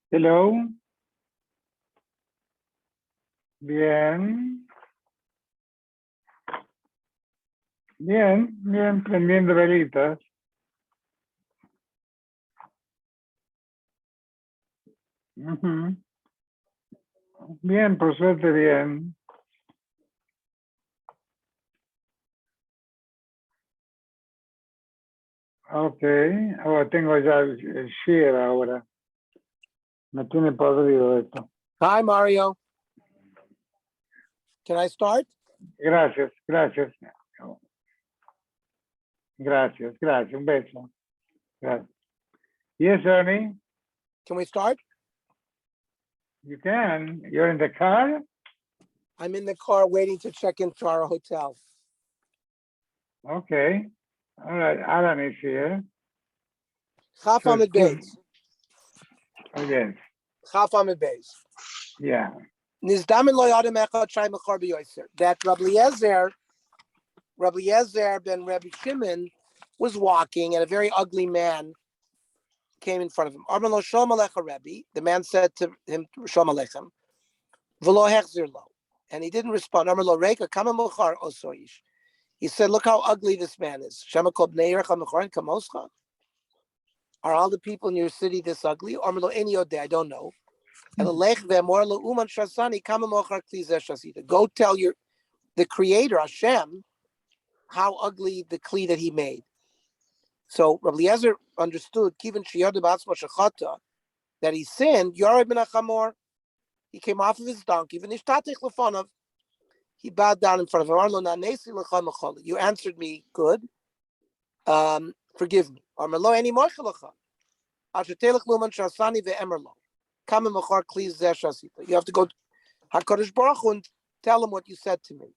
Hello. Bien. Bien, bien, prendiendo velitas. Ujú. Bien, por suerte, bien. Ok, ahora tengo ya el share ahora. Me tiene podrido esto. Hi, Mario. Can I start? Gracias, gracias. Gracias, gracias. Un beso. Gracias. Yes, Ernie, Can we start? you can. You're in the car? I'm in the car waiting to check into our hotel. Okay. All right, Alan is here. Chaf So Amid Beis. Oh, yes. Chaf Amid Beis. Yeah. Nizdamin lo yadam echad shay mechar b'yoser. That Rabbi Eliezer ben Rabbi Shimon was walking, and a very ugly man came in front of him. Amar lo shalom alecha Rebbe. The man said to him, shalom alechem. V'lo hechzir lo. And he didn't respond. Amar lo reika kama mechar osoish. He said, look how ugly this man is. Shema kol bnei yerecha mechorin kamoscha. Are all the people in your city this ugly? Amar lo eni yodeh, I don't know. And lech ve'amor lo uman shasani kama mochar kli zeh shasita. Go tell the Creator Hashem how ugly the kli that he made. So Rabbi Eliezer understood Kivin shiyod b'atzma shechata, that he sinned. Yoreh ben achamor. He came off of his donkey. V'nishtatich lefonav. He bowed down in front of him. Amar lo na'nesi lecha mecholi. You answered me good. Forgive me. Amar lo eni mochel lecha. Asher telech luman shasani ve'emer lo. Kama mechar kli zeh shasita. You have to go to HaKadosh Baruch Hu and tell him what you said to me.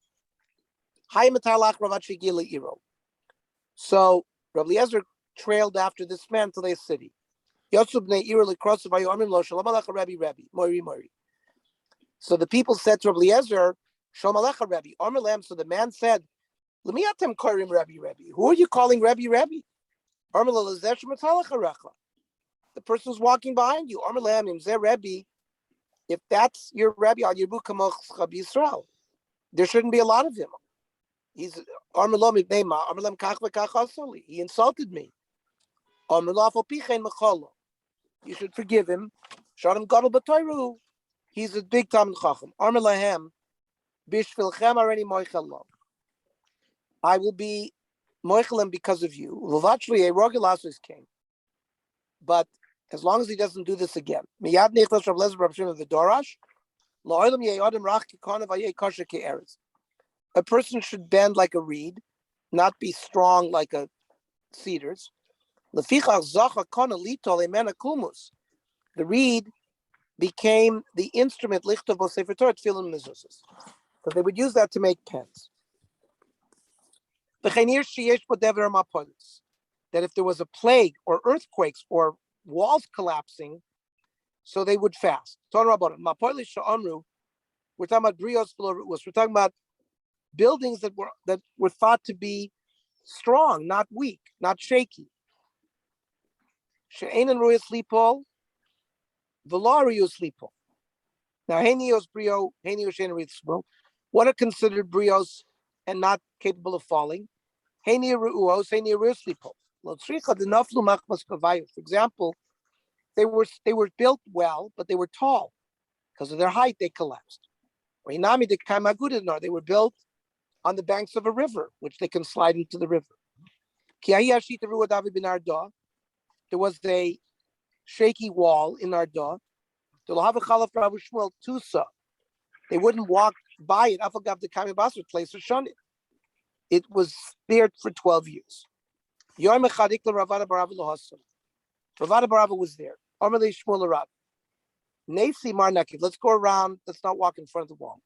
So Rabbi Eliezer trailed after this man to their city. So the people said to Rabbi Eliezer, so the man said, who are you calling Rebbe? The person who's walking behind you. If that's your Rebbe, there shouldn't be a lot of him. He insulted me. You should forgive him. He's a big Talmid Chacham. I will be moichelim because of you. Came. But as long as he doesn't do this again. A person should bend like a reed, not be strong like a cedars. The reed became the instrument because they would use that to make pens. That if there was a plague or earthquakes or walls collapsing, so they would fast. We're talking about brios below ru'os. We're talking about buildings that were thought to be strong, not weak, not shaky. She'enan ru'os lipol, v'lo ru'os lipol. Now, henios brio, henios she'enan ru'os. What are considered brios and not capable of falling? Henia ru'os, henia ru'os lipol. For example, they were built well, but they were tall. Because of their height, they collapsed. They were built on the banks of a river, which they can slide into the river. There was a shaky wall in Arda. They wouldn't walk by it. It was spared for 12 years. Ravada Barava was there. Let's go around. Let's not walk in front of the wall.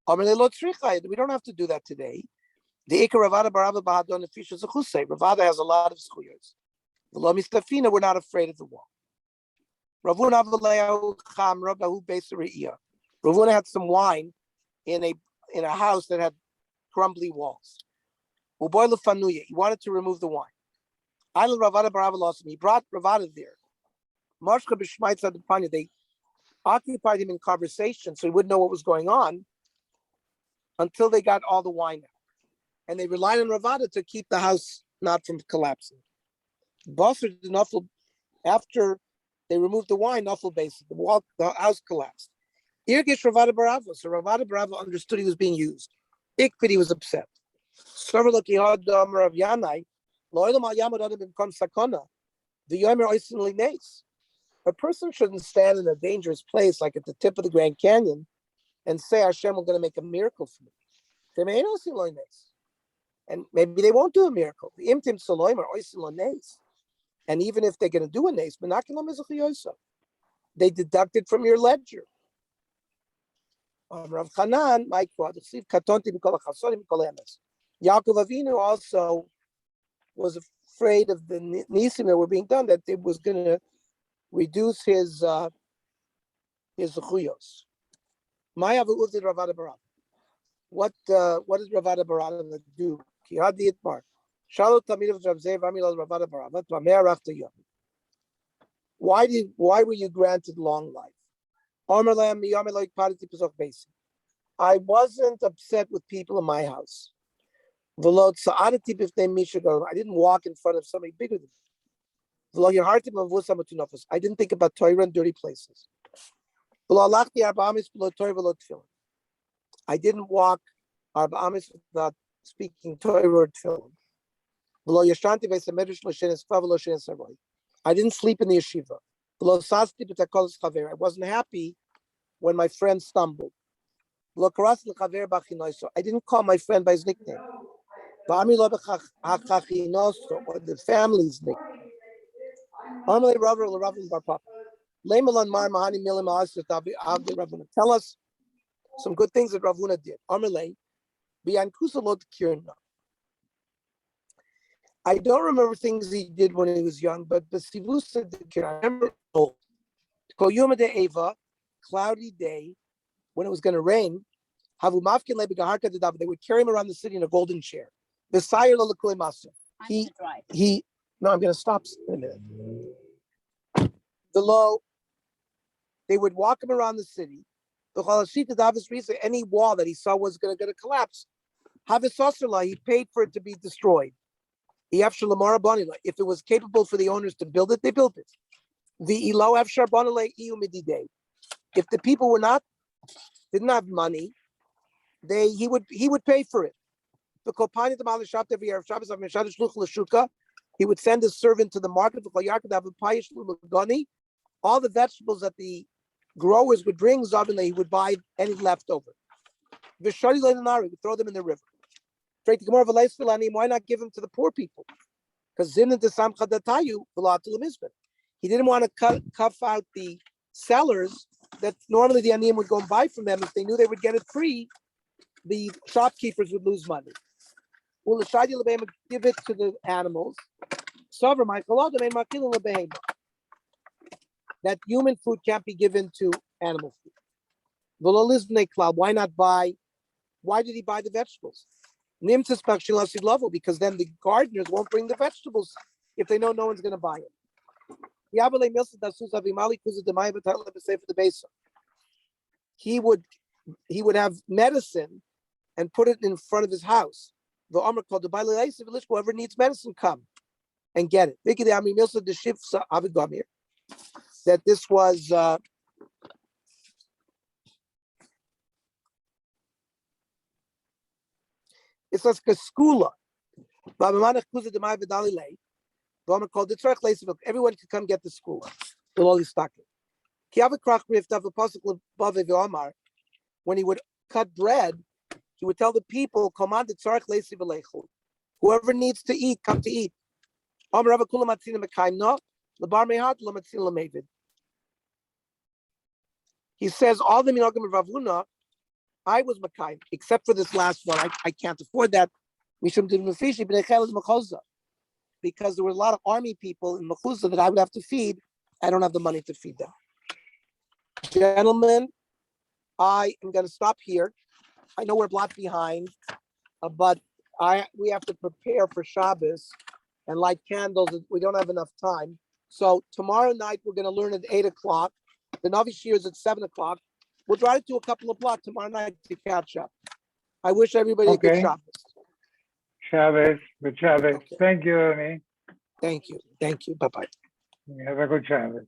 We don't have to do that today. Ravada has a lot of schuyos. We're not afraid of the wall. Ravuna had some wine in a house that had crumbly walls. He wanted to remove the wine. He brought Ravada there. They occupied him in conversation so he wouldn't know what was going on until they got all the wine out. And they relied on Ravada to keep the house not from collapsing. After they removed the wine, the house collapsed. Irgish Ravada Barava. So Ravada Barava understood he was being used. Ikpid, was upset. A person shouldn't stand in a dangerous place like at the tip of the Grand Canyon and say, Hashem, we're going to make a miracle for me. And maybe they won't do a miracle. And even if they're going to do a nace, they deduct it from your ledger. Yaakov Avinu also was afraid of the nisim that were being done, that it was going to reduce his zechuyos. What did Ravada Barava do? Why were you granted long life? I wasn't upset with people in my house. I didn't walk in front of somebody bigger than me. I didn't think about Torah and dirty places. I didn't walk Arba Amis without speaking Torah or Tefillin. I didn't sleep in the yeshiva. I wasn't happy when my friend stumbled. I didn't call my friend by his nickname. Or the family's nickname. Tell us some good things that Ravuna did. I don't remember things he did when he was young, but I remember old. Cloudy day, when it was going to rain, they would carry him around the city in a golden chair. No, I'm going to stop in a minute. They would walk him around the city. Any wall that he saw was going to collapse. He paid for it to be destroyed. If it was capable for the owners to build it, they built it. If the people didn't have money, he would pay for it. He would send his servant to the market. All the vegetables that the growers would bring, he would buy any leftover. He would throw them in the river. Why not give them to the poor people? Because he didn't want to cuff out the sellers that normally the aniyim would go and buy from them. If they knew they would get it free, the shopkeepers would lose money. Give it to the animals. that human food can't be given to animal food. Why not buy? Why did he buy the vegetables? Because then the gardeners won't bring the vegetables if they know no one's going to buy it. He would have medicine and put it in front of his house. The Omer called the whoever needs medicine, come and get it. That this was it's like a skula. The Omer called the everyone can come get the skula. When he would cut bread, he would tell the people, whoever needs to eat, come to eat. He says, all the minhagim of Rav Huna, I was Makayim, except for this last one. I can't afford that. Because there were a lot of army people in Mechuzah that I would have to feed. I don't have the money to feed them. Gentlemen, I am going to stop here. I know we're blocked behind, but we have to prepare for Shabbos and light candles. We don't have enough time. So tomorrow night, we're going to learn at 8 o'clock. The Navi Shir is at 7 o'clock. We'll try to do a couple of blocks tomorrow night to catch up. I wish everybody a good Shabbos. Good Shabbos. Okay. Thank you, Ernie. Thank you. Bye-bye. Have a good Shabbos.